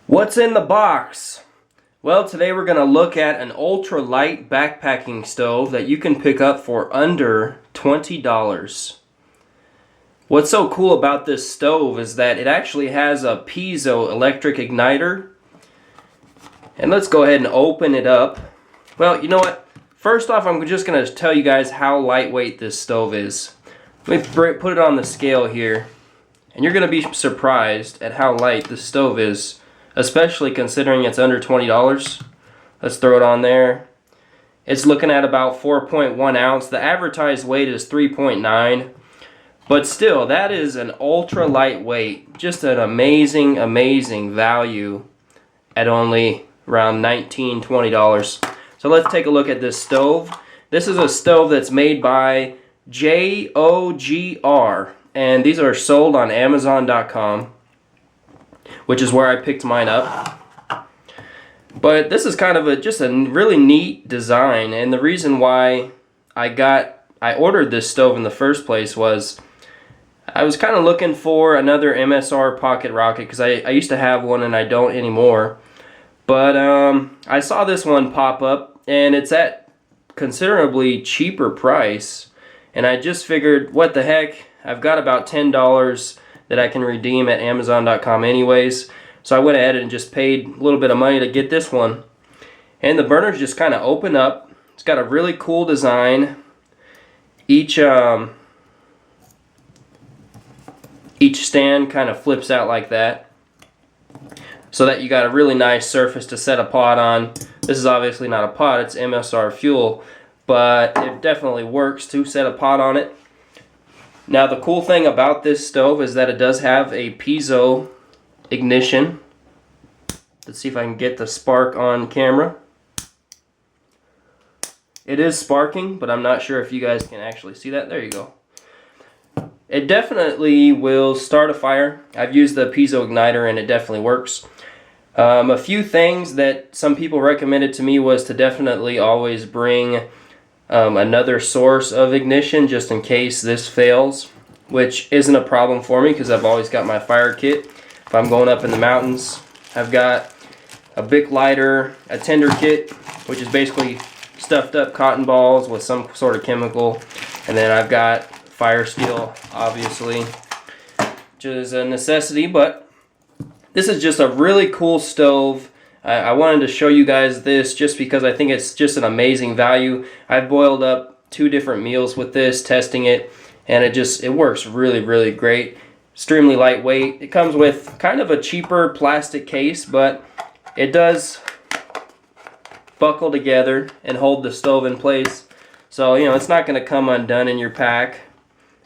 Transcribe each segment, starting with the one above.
What's in the box? Well, today we're going to look at an ultra-light backpacking stove that you can pick up for under $20. What's so cool about this stove is that it actually has a piezo electric igniter. And let's go ahead and open it up. Well, you know what? First off, I'm just going to tell you guys how lightweight this stove is. Let me put it on the scale here. And you're going to be surprised at how light this stove is, especially considering it's under $20. Let's throw it on there. It's looking at about 4.1 ounce. The advertised weight is 3.9. But still, that is an ultra lightweight. Just an amazing, amazing value at only around $19, $20. So let's take a look at this stove. This is a stove that's made by JOGR. And these are sold on Amazon.com. Which is where I picked mine up. But this is kind of just a really neat design, and the reason why I ordered this stove in the first place was I was kind of looking for another MSR Pocket Rocket because I used to have one and I don't anymore. But I saw this one pop up and it's at considerably cheaper price, and I just figured, what the heck, I've got about $10 that I can redeem at Amazon.com anyways. So I went ahead and just paid a little bit of money to get this one. And the burners just kind of open up. It's got a really cool design. Each stand kind of flips out like that, so that you got a really nice surface to set a pot on. This is obviously not a pot, it's MSR fuel, but it definitely works to set a pot on it. Now the cool thing about this stove is that it does have a piezo ignition. Let's see if I can get the spark on camera. It is sparking, but I'm not sure if you guys can actually see that. There you go. It definitely will start a fire. I've used the piezo igniter and it definitely works. A few things that some people recommended to me was to definitely always bring another source of ignition just in case this fails, which isn't a problem for me because I've always got my fire kit. If I'm going up in the mountains, I've got a Bic lighter, a tinder kit, which is basically stuffed up cotton balls with some sort of chemical, and then I've got fire steel, obviously, which is a necessity. But this is just a really cool stove. I wanted to show you guys this just because I think it's just an amazing value. I've boiled up 2 different meals with this, testing it, and it works really, really great. Extremely lightweight. It comes with kind of a cheaper plastic case, but it does buckle together and hold the stove in place. So, you know, it's not going to come undone in your pack.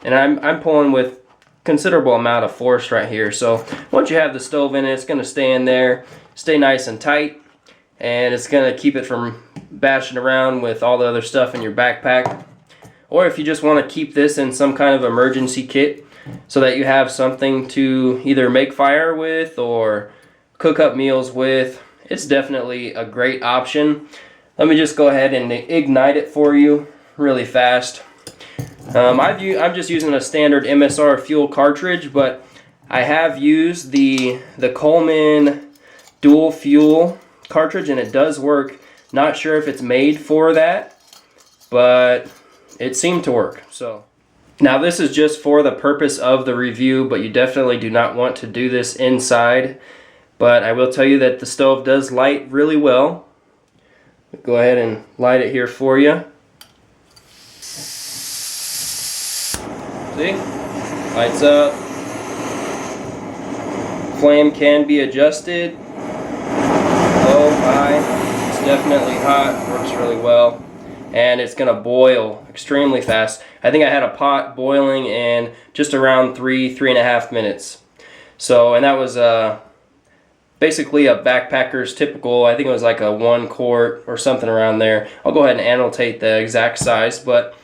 And I'm pulling with considerable amount of force right here. So once you have the stove in it, it's going to stay in there, stay nice and tight, and it's going to keep it from bashing around with all the other stuff in your backpack. Or if you just want to keep this in some kind of emergency kit so that you have something to either make fire with or cook up meals with, it's definitely a great option. Let me just go ahead and ignite it for you really fast. I'm just using a standard MSR fuel cartridge, but I have used the Coleman dual fuel cartridge and it does work. Not sure if it's made for that, but it seemed to work. So now this is just for the purpose of the review, but you definitely do not want to do this inside. But I will tell you that the stove does light really well. Go ahead and light it here for you. See? Lights up. Flame can be adjusted. Low, high. It's definitely hot. Works really well. And it's going to boil extremely fast. I think I had a pot boiling in just around 3.5 minutes. So, and that was basically a backpacker's typical, I think it was like a 1 quart or something around there. I'll go ahead and annotate the exact size, but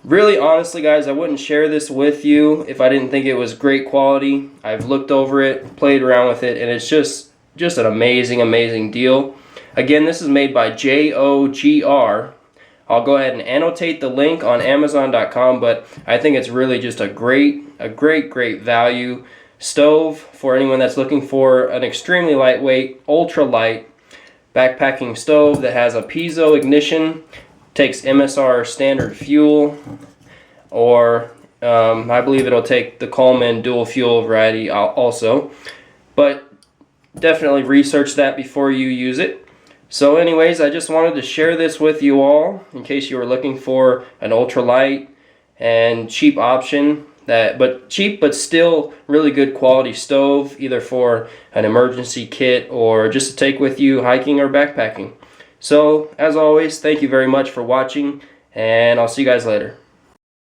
really, honestly, guys, I wouldn't share this with you if I didn't think it was great quality. I've looked over it, played around with it, and it's just an amazing, amazing deal. Again, this is made by JOGR. I'll go ahead and annotate the link on Amazon.com, but I think it's really just a great value. stove for anyone that's looking for an extremely lightweight, ultra light backpacking stove that has a piezo ignition, takes MSR standard fuel, or I believe it'll take the Coleman dual fuel variety also. But definitely research that before you use it. So anyways, I just wanted to share this with you all in case you were looking for an ultralight and cheap option, cheap but still really good quality stove, either for an emergency kit or just to take with you hiking or backpacking. So as always, thank you very much for watching, and I'll see you guys later.